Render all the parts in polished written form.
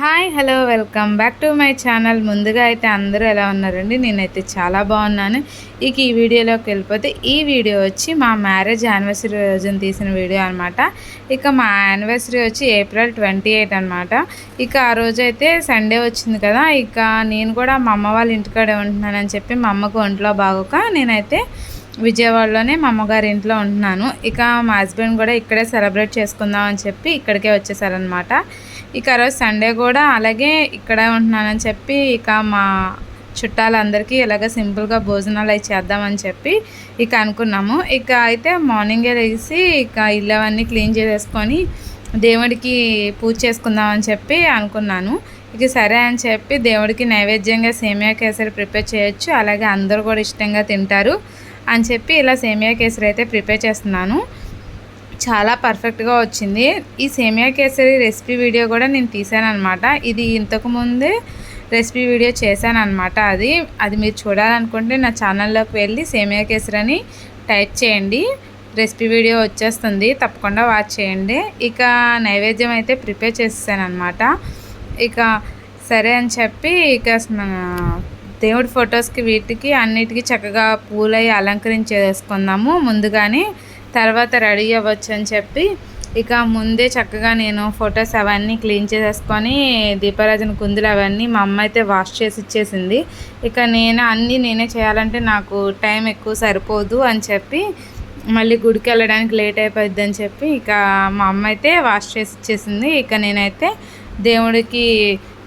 Hi hello welcome back to my channel. ముందుగా అయితే అందరూ ఎలా ఉన్నారండి? నేనైతే చాలా బాగున్నాను. ఇక ఈ వీడియోలోకి వెళ్ళిపోతే ఈ వీడియో వచ్చి మా మ్యారేజ్ యానివర్సరీ రోజున తీసిన వీడియో అనమాట. ఇక మా యానివర్సరీ వచ్చి ఏప్రిల్ 28 అనమాట. ఇక ఆ రోజైతే సండే వచ్చింది కదా, ఇక నేను కూడా మా అమ్మ వాళ్ళ ఇంటికాడే ఉంటున్నానని చెప్పి మా అమ్మకు ఒంట్లో బాగోక నేనైతే విజయవాడలోనే మా అమ్మగారి ఇంట్లో ఉంటున్నాను. ఇక మా హస్బెండ్ కూడా ఇక్కడే సెలబ్రేట్ చేసుకుందాం అని చెప్పి ఇక్కడికే వచ్చేసారనమాట. ఇక ఆ రోజు సండే కూడా అలాగే ఇక్కడే ఉంటున్నానని చెప్పి ఇక మా చుట్టాలందరికీ ఇలాగ సింపుల్గా భోజనాలు అవి చేద్దామని చెప్పి ఇక అనుకున్నాము. ఇక అయితే మార్నింగే లేచి ఇక ఇల్లు అవన్నీ క్లీన్ చేసేసుకొని దేవుడికి పూజ చేసుకుందామని చెప్పి అనుకున్నాను. ఇక సరే అని చెప్పి దేవుడికి నైవేద్యంగా సేమియా కేసరి ప్రిపేర్ చేయొచ్చు, అలాగే అందరూ కూడా ఇష్టంగా తింటారు అని చెప్పి ఇలా సేమియా కేసరి అయితే ప్రిపేర్ చేస్తున్నాను. చాలా పర్ఫెక్ట్గా వచ్చింది. ఈ సేమియా కేసరి రెసిపీ వీడియో కూడా నేను తీసాను అనమాట. ఇది ఇంతకుముందే రెసిపీ వీడియో చేశాను అనమాట. అది మీరు చూడాలనుకుంటే నా ఛానల్లోకి వెళ్ళి సేమియా కేసరి అని టైప్ చేయండి, రెసిపీ వీడియో వచ్చేస్తుంది, తప్పకుండా వాచ్ చేయండి. ఇక నైవేద్యం అయితే ప్రిపేర్ చేసేసాను అనమాట. ఇక సరే అని చెప్పి ఇక దేవుడి ఫొటోస్కి వీటికి అన్నిటికీ చక్కగా పూలై అలంకరించేసుకుందాము ముందుగానే, తర్వాత రెడీ అవ్వచ్చు అని చెప్పి ఇక ముందే చక్కగా నేను ఫొటోస్ అవన్నీ క్లీన్ చేసేసుకొని దీపారాజన కుందులు అవన్నీ మా అమ్మ అయితే వాష్ చేసి ఇచ్చేసింది. ఇక నేనే చేయాలంటే నాకు టైం ఎక్కువ సరిపోదు అని చెప్పి మళ్ళీ గుడికి వెళ్ళడానికి లేట్ అయిపోద్ది అని చెప్పి ఇక మా అమ్మ అయితే వాష్ చేసి ఇచ్చేసింది. ఇక నేనైతే దేవుడికి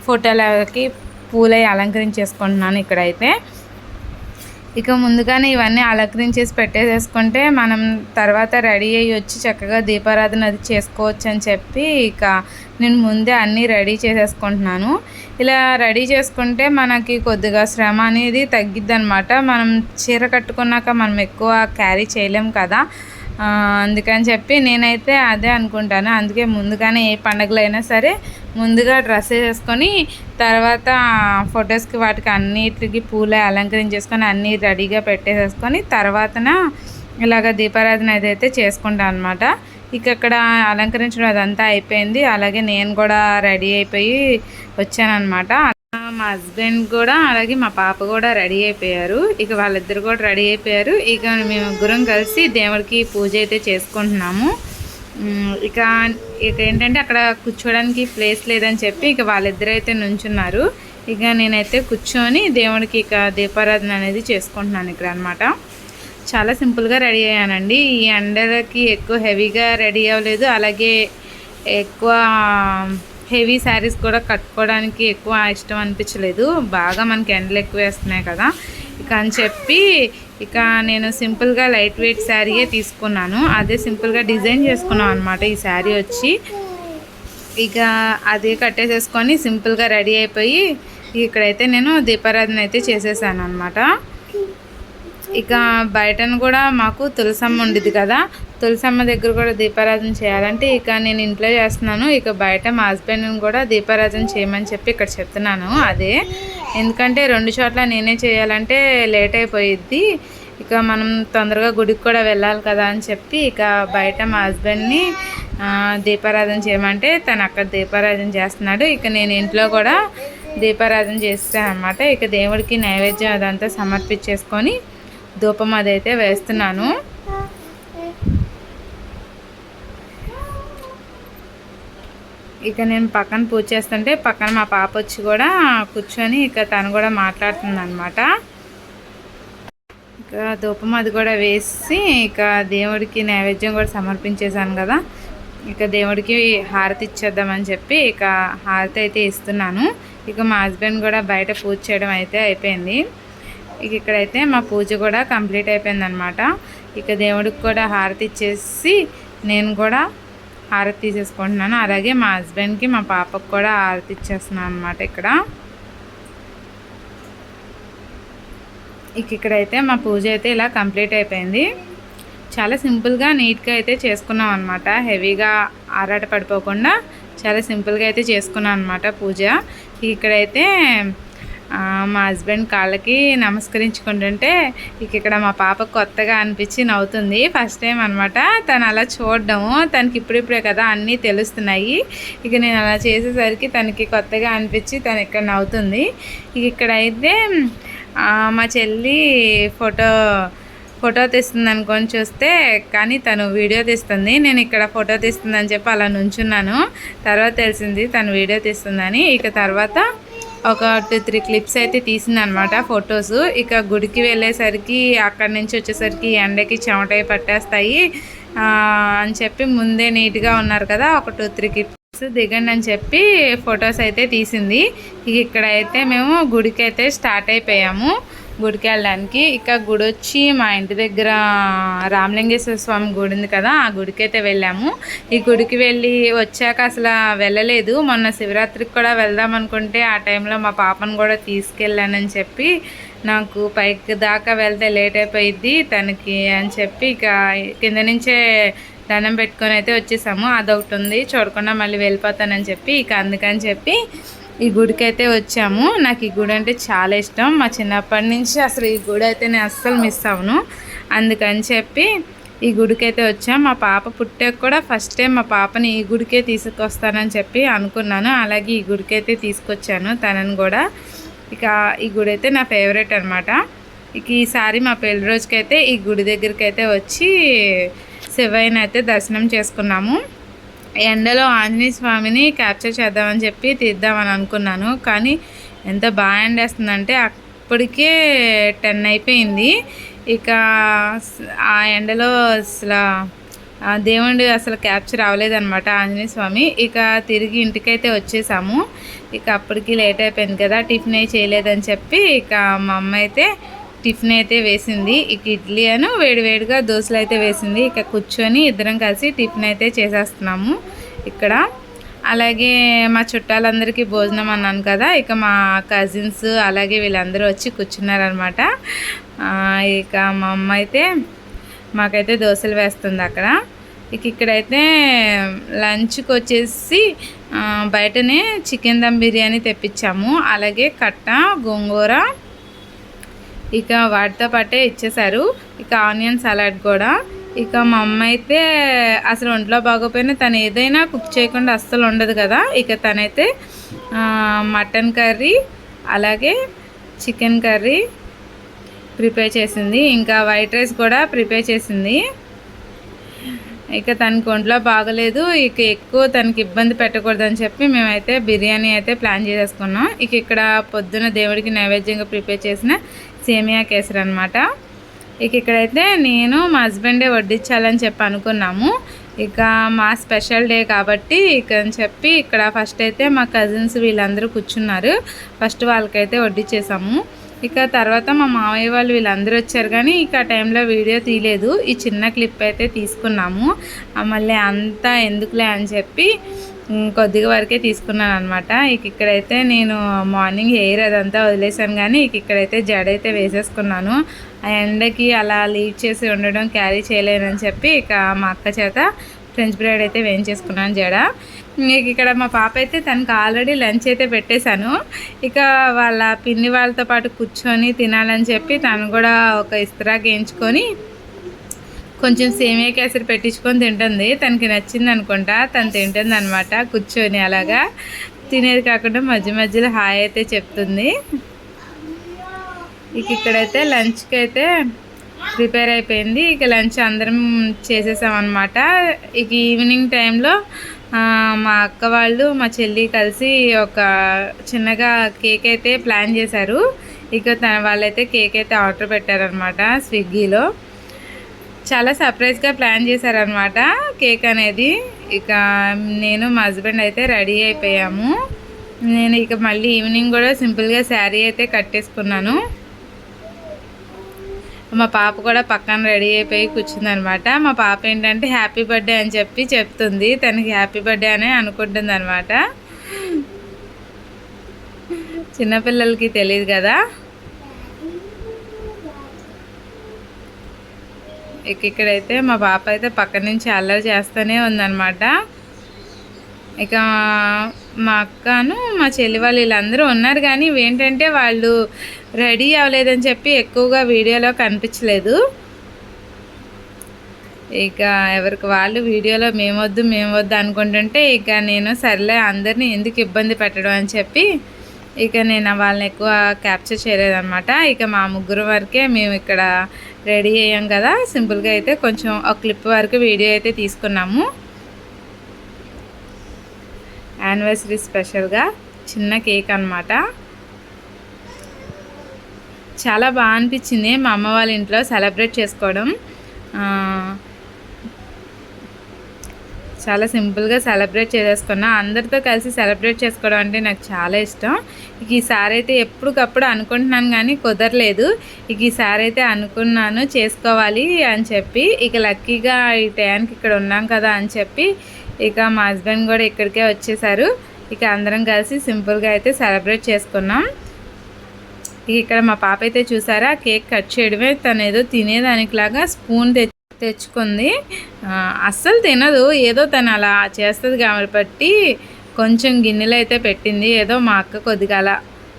ఫోటోలకి పూలై అలంకరించేసుకుంటున్నాను ఇక్కడైతే. ఇక ముందుగానే ఇవన్నీ అలంకరించేసి పెట్టేసేసుకుంటే మనం తర్వాత రెడీ అయ్యి వచ్చి చక్కగా దీపారాధన అది చేసుకోవచ్చు అని చెప్పి ఇక నేను ముందే అన్నీ రెడీ చేసేసుకుంటున్నాను. ఇలా రెడీ చేసుకుంటే మనకి కొద్దిగా శ్రమ అనేది తగ్గిద్ది అనమాట. మనం చీర కట్టుకున్నాక మనం ఎక్కువ క్యారీ చేయలేం కదా, అందుకని చెప్పి నేనైతే అదే అనుకుంటాను. అందుకే ముందుగానే ఏ పండుగలైనా సరే ముందుగా డ్రెస్ వేసుకొని తర్వాత ఫొటోస్కి వాటికి అన్నిటికి పూలే అలంకరించేసుకొని అన్నీ రెడీగా పెట్టేసేసుకొని తర్వాతన ఇలాగ దీపారాధన అయితే చేసుకుంటాను అనమాట. ఇక అక్కడ అలంకరించడం అదంతా అయిపోయింది. అలాగే నేను కూడా రెడీ అయిపోయి వచ్చానమాట. మా హస్బెండ్ కూడా అలాగే మా పాప కూడా రెడీ అయిపోయారు. ఇక వాళ్ళిద్దరు కూడా రెడీ అయిపోయారు. ఇక మేము ముగ్గురం కలిసి దేవుడికి పూజ అయితే చేసుకుంటున్నాము. ఇక ఏంటంటే అక్కడ కూర్చోడానికి ప్లేస్ లేదని చెప్పి ఇక వాళ్ళిద్దరు అయితే నుంచున్నారు. ఇక నేనైతే కూర్చొని దేవుడికి ఇక దీపారాధన అనేది చేసుకుంటున్నాను ఇక్కడ అనమాట. చాలా సింపుల్గా రెడీ అయ్యానండి. ఈ ఎండలకి ఎక్కువ హెవీగా రెడీ అవ్వలేదు, అలాగే ఎక్కువ హెవీ శారీస్ కూడా కట్టుకోవడానికి ఎక్కువ ఇష్టం అనిపించలేదు. బాగా మనకి ఎండలు ఎక్కువ వేస్తున్నాయి కదా, ఇక అని చెప్పి ఇక నేను సింపుల్గా లైట్ వెయిట్ శారీయే తీసుకున్నాను. అదే సింపుల్గా డిజైన్ చేసుకున్నాం అనమాట ఈ శారీ వచ్చి. ఇక అదే కట్టేసేసుకొని సింపుల్గా రెడీ అయిపోయి ఇక్కడైతే నేను దీపారాధన అయితే చేసేసాను అనమాట. ఇక బయటను కూడా మాకు తులసమ్మ ఉండేది కదా, తులసమ్మ దగ్గర కూడా దీపారాధన చేయాలంటే ఇక నేను ఇంట్లో చేస్తున్నాను. ఇక బయట మా హస్బెండ్ని కూడా దీపారాధన చేయమని చెప్పి ఇక్కడ చెప్తున్నాను. అదే ఎందుకంటే 2 చోట్ల నేనే చేయాలంటే లేట్ అయిపోయిద్ది. ఇక మనం తొందరగా గుడికి కూడా వెళ్ళాలి కదా అని చెప్పి ఇక బయట మా హస్బెండ్ని దీపారాధన చేయమంటే తను అక్కడ దీపారాధన చేస్తున్నాడు. ఇక నేను ఇంట్లో కూడా దీపారాధన చేస్తాను అనమాట. ఇక దేవుడికి నైవేద్యం అదంతా సమర్పించేసుకొని ధూపం అదైతే వేస్తున్నాను. ఇక నేను పక్కన పూజ చేస్తుంటే పక్కన మా పాప వచ్చి కూడా కూర్చొని ఇక తను కూడా మాట్లాడుతుంది అనమాట. ఇక ధూపం అది కూడా వేసి ఇక దేవుడికి నైవేద్యం కూడా సమర్పించేశాను కదా, ఇక దేవుడికి హారతి ఇచ్చేద్దామని చెప్పి ఇక హారతి అయితే ఇస్తున్నాను. ఇక మా హస్బెండ్ కూడా బయట పూజ చేయడం అయితే అయిపోయింది. ఇక ఇక్కడైతే మా పూజ కూడా కంప్లీట్ అయిపోయిందనమాట. ఇక దేవుడికి కూడా హారతి ఇచ్చేసి నేను కూడా హారతి తీసేసుకుంటున్నాను. అలాగే మా హస్బెండ్కి మా పాపకు కూడా హారతి ఇచ్చేస్తున్నాను అనమాట ఇక్కడ. ఇక్కడైతే మా పూజ అయితే ఇలా కంప్లీట్ అయిపోయింది. చాలా సింపుల్గా నీట్గా అయితే చేసుకున్నాం అనమాట. హెవీగా ఆరాట పడిపోకుండా చాలా సింపుల్గా అయితే చేసుకున్నాం అనమాట పూజ. ఇక్కడైతే మా హస్బెండ్ కాళ్ళకి నమస్కరించుకుంటుంటే ఇక్కడ మా పాప కొత్తగా అనిపించి నవ్వుతుంది. ఫస్ట్ టైం అనమాట తను అలా చూడడము. తనకి ఇప్పుడిప్పుడే కదా అన్నీ తెలుస్తున్నాయి. నేను అలా చేసేసరికి తనకి కొత్తగా అనిపించి తను ఇక్కడ నవ్వుతుంది. ఇక్కడైతే మా చెల్లి ఫోటో తీస్తుంది అనుకొని చూస్తే కానీ తను వీడియో తీస్తుంది. నేను ఇక్కడ ఫోటో తీస్తుందని చెప్పి అలా నుంచున్నాను. తర్వాత తెలిసింది తను వీడియో తీస్తుందని. తర్వాత ఒక 2-3 క్లిప్స్ అయితే తీసింది అనమాట ఫొటోస్. గుడికి వెళ్ళేసరికి అక్కడి నుంచి వచ్చేసరికి ఎండకి చెమటై పట్టేస్తాయి అని చెప్పి ముందే నీట్గా ఉన్నారు కదా, ఒక 2-3 క్లిప్స్ దిగండి అని చెప్పి ఫొటోస్ అయితే తీసింది. ఇక్కడైతే మేము గుడికి అయితే స్టార్ట్ అయిపోయాము. గుడికి వెళ్ళడానికి గుడి వచ్చి మా ఇంటి దగ్గర రామలింగేశ్వర స్వామి గుడి ఉంది కదా, ఆ గుడికి అయితే వెళ్ళాము. ఈ గుడికి వెళ్ళి వచ్చాక అసలు వెళ్ళలేదు. మొన్న శివరాత్రికి కూడా వెళ్దాం అనుకుంటే ఆ టైంలో మా పాపను కూడా తీసుకెళ్ళానని చెప్పి నాకు పైకి దాకా వెళ్తే లేట్ అయిపోయిద్ది తనకి అని చెప్పి కింద నుంచే దండం పెట్టుకొని అయితే వచ్చేసాము. అదొకటి ఉంది, చూడకుండా మళ్ళీ వెళ్ళిపోతానని చెప్పి అందుకని చెప్పి ఈ గుడికి అయితే వచ్చాము. నాకు ఈ గుడి అంటే చాలా ఇష్టం. మా చిన్నప్పటి నుంచి అసలు ఈ గుడి అయితే నేను అస్సలు మిస్ అవ్వను. అందుకని చెప్పి ఈ గుడికి అయితే వచ్చాము. మా పాప పుట్టాక కూడా ఫస్ట్ టైం మా పాపని ఈ గుడికే తీసుకొస్తానని చెప్పి అనుకున్నాను. అలాగే ఈ గుడికి అయితే తీసుకొచ్చాను తనని కూడా. ఈ గుడి అయితే నా ఫేవరెట్ అనమాట. ఈసారి మా పెళ్లి రోజుకైతే ఈ గుడి దగ్గరికి అయితే వచ్చి శివయ్యని అయితే దర్శనం చేసుకున్నాము. ఎండలో ఆంజనేయ స్వామిని క్యాప్చర్ చేద్దామని చెప్పి తీద్దామని అనుకున్నాను. కానీ ఎంత బాగా ఎండేస్తుందంటే అప్పటికే 10 అయిపోయింది. ఆ ఎండలో అసలు దేవుడు అసలు క్యాప్చర్ అవ్వలేదన్నమాట ఆంజనేయ స్వామి. తిరిగి ఇంటికైతే వచ్చేసాము. అప్పటికి లేట్ అయిపోయింది కదా, టిఫిన్ చేయలేదని చెప్పి మా అమ్మ అయితే టిఫిన్ అయితే వేసింది. ఇడ్లీ అను వేడివేడిగా దోశలు అయితే వేసింది. కూర్చొని ఇద్దరం కలిసి టిఫిన్ అయితే చేసేస్తున్నాము ఇక్కడ. అలాగే మా చుట్టాలందరికీ భోజనం అన్నాను కదా, మా కజిన్స్ అలాగే వీళ్ళందరూ వచ్చి కూర్చున్నారనమాట. మా అమ్మ అయితే మాకైతే దోశలు వేస్తుంది అక్కడ. ఇక్కడైతే లంచ్కి వచ్చేసి బయటనే చికెన్ దమ్ బిర్యానీ తెప్పించాము. అలాగే కట్ట గోంగూర వాటితో పాటే ఇచ్చేసారు. ఆనియన్ సలాడ్ కూడా. మా అమ్మ అయితే అసలు ఒంట్లో బాగోపోయినా తను ఏదైనా కుక్ చేయకుండా అస్సలు ఉండదు కదా. తనైతే మటన్ కర్రీ అలాగే చికెన్ కర్రీ ప్రిపేర్ చేసింది. వైట్ రైస్ కూడా ప్రిపేర్ చేసింది. తనకి ఒంట్లో బాగలేదు. ఎక్కువ తనకి ఇబ్బంది పెట్టకూడదని చెప్పి మేమైతే బిర్యానీ అయితే ప్లాన్ చేసేసుకున్నాం. ఇక్కడ పొద్దున దేవుడికి నైవేద్యంగా ప్రిపేర్ చేసిన సేమియా కేసరి అనమాట. ఇక్కడైతే నేను మా హస్బెండే వడ్డించాలని చెప్పి అనుకున్నాము. మా స్పెషల్ డే కాబట్టి అని చెప్పి ఫస్ట్ అయితే మా కజిన్స్ వీళ్ళందరూ కూర్చున్నారు. ఫస్ట్ వాళ్ళకైతే వడ్డించేసాము. తర్వాత మా మామయ్య వాళ్ళు వీళ్ళందరూ వచ్చారు. కానీ ఆ టైంలో వీడియో తీయలేదు. ఈ చిన్న క్లిప్ అయితే తీసుకున్నాము. మళ్ళీ అంతా ఎందుకులే అని చెప్పి కొద్దిగా వరకే తీసుకున్నాను అనమాట. ఇక్కడైతే నేను మార్నింగ్ హెయిర్ అదంతా వదిలేసాను. కానీ ఇక్కడైతే జడ అయితే వేసేసుకున్నాను. ఆ ఎండకి అలా లీవ్ చేసి ఉండడం క్యారీ చేయలేనని చెప్పి మా అక్క చేత ఫ్రెంచ్ బ్రైడ్ అయితే వేయించేసుకున్నాను జడ. ఇక్కడ మా పాప అయితే తనకు ఆల్రెడీ లంచ్ అయితే పెట్టేశాను. వాళ్ళ పిన్ని వాళ్ళతో పాటు కూర్చొని తినాలని చెప్పి తను కూడా ఒక ఇస్తరాకు వేయించుకొని కొంచెం సేమియా కేసరి పెట్టించుకొని తింటుంది. తనకి నచ్చింది అనుకుంటా, తను తింటుంది అనమాట కూర్చొని. అలాగా తినేది కాకుండా మధ్య మధ్యలో హాయ్ అయితే చెప్తుంది. ఇక్కడైతే లంచ్కి అయితే ప్రిపేర్ అయిపోయింది. లంచ్ అందరం చేసేసామన్నమాట. ఈవినింగ్ టైంలో మా అక్క వాళ్ళు మా చెల్లి కలిసి ఒక చిన్నగా కేక్ అయితే ప్లాన్ చేశారు. వాళ్ళైతే కేక్ అయితే ఆర్డర్ పెట్టారనమాట స్విగ్గీలో. చాలా సర్ప్రైజ్గా ప్లాన్ చేశారనమాట కేక్ అనేది. నేను మా హస్బెండ్ అయితే రెడీ అయిపోయాము. నేను మళ్ళీ ఈవినింగ్ కూడా సింపుల్గా శారీ అయితే కట్టేసుకున్నాను. మా పాప కూడా పక్కన రెడీ అయిపోయి కూర్చుందనమాట. మా పాప ఏంటంటే హ్యాపీ బర్త్డే అని చెప్పి చెప్తుంది. తనకి హ్యాపీ బర్త్డే అనే అనుకుంటుంది అనమాట. చిన్నపిల్లలకి తెలియదు కదా. ఇక్కడైతే మా పాప అయితే పక్క నుంచి అల్లరి చేస్తూనే ఉందన్నమాట. ఇక మా అక్కను మా చెల్లి వాళ్ళు వీళ్ళందరూ ఉన్నారు, కానీ ఏంటంటే వాళ్ళు రెడీ అవ్వలేదని చెప్పి ఎక్కువగా వీడియోలో కనిపించలేదు. ఇక ఎవరికి వాళ్ళు వీడియోలో మేము వద్దు అనుకుంటుంటే ఇక నేను సర్లే అందరినీ ఎందుకు ఇబ్బంది పెట్టడం అని చెప్పి ఇక నేను వాళ్ళని ఎక్కువ క్యాప్చర్ చేయలేదన్నమాట. ఇక మా ముగ్గురు వరకే మేము ఇక్కడ రెడీ అయ్యాం కదా, సింపుల్గా అయితే కొంచెం ఒక క్లిప్ వరకు వీడియో అయితే తీసుకున్నాము. యానివర్సరీ స్పెషల్గా చిన్న కేక్ అన్నమాట. చాలా బాగా అనిపించింది మా అమ్మ వాళ్ళ ఇంట్లో సెలబ్రేట్ చేసుకోవడం. చాలా సింపుల్గా సెలబ్రేట్ చేసేసుకున్నా. అందరితో కలిసి సెలబ్రేట్ చేసుకోవడం అంటే నాకు చాలా ఇష్టం. ఇక ఈసారి అయితే ఎప్పటికప్పుడు అనుకుంటున్నాను కానీ కుదరలేదు. ఇక ఈసారి అయితే అనుకున్నాను చేసుకోవాలి అని చెప్పి. ఇక లక్కీగా ఈ టైంకి ఇక్కడ ఉన్నాం కదా అని చెప్పి ఇక మా హస్బెండ్ కూడా ఇక్కడికే వచ్చేసారు. ఇక అందరం కలిసి సింపుల్గా అయితే సెలబ్రేట్ చేసుకున్నాం. ఇక్కడ మా పాప అయితే చూసారా కేక్ కట్ చేయడమే, తను ఏదో తినేదానికిలాగా స్పూన్ తెచ్చుకుంది. అస్సలు తినదు, ఏదో తను అలా చేస్తుంది కాబట్టి కొంచెం గిన్నెలో అయితే పెట్టింది. ఏదో మా అక్క కొద్దిగా అలా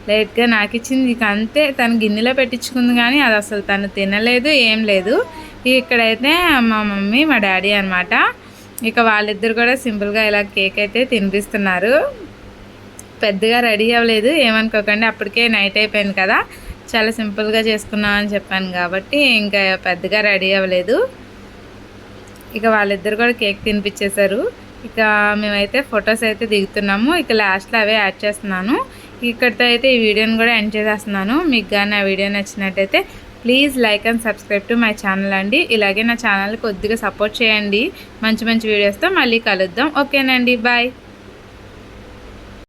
లైట్గా నాకు ఇచ్చింది. ఇక అంతే, తను గిన్నెలో పెట్టించుకుంది కానీ అది అసలు తను తినలేదు, ఏం లేదు. ఇక్కడైతే మా మమ్మీ మా డాడీ అనమాట. ఇక వాళ్ళిద్దరు కూడా సింపుల్గా ఇలా కేక్ అయితే తినిపిస్తున్నారు. పెద్దగా రెడీ అవ్వలేదు, ఏమనుకోకండి, అప్పటికే నైట్ అయిపోయింది కదా, చాలా సింపుల్గా చేసుకున్నాం అని చెప్పాను కాబట్టి ఇంకా పెద్దగా రెడీ అవ్వలేదు. ఇక వాళ్ళిద్దరు కూడా కేక్ తినిపించేశారు. ఇక మేమైతే ఫొటోస్ అయితే దిగుతున్నాము. ఇక లాస్ట్లో అవే యాడ్ చేస్తున్నాను. ఇక్కడితో అయితే ఈ వీడియోని కూడా ఎండ్ చేసేస్తున్నాను. మీకు కానీ ఆ వీడియో నచ్చినట్టయితే please like and subscribe to my channel అండి. ఇలాగే నా ఛానల్ కొద్దిగా సపోర్ట్ చేయండి. మంచి మంచి వీడియోస్తో మళ్ళీ కలుద్దాం. ఓకేనండి, బాయ్.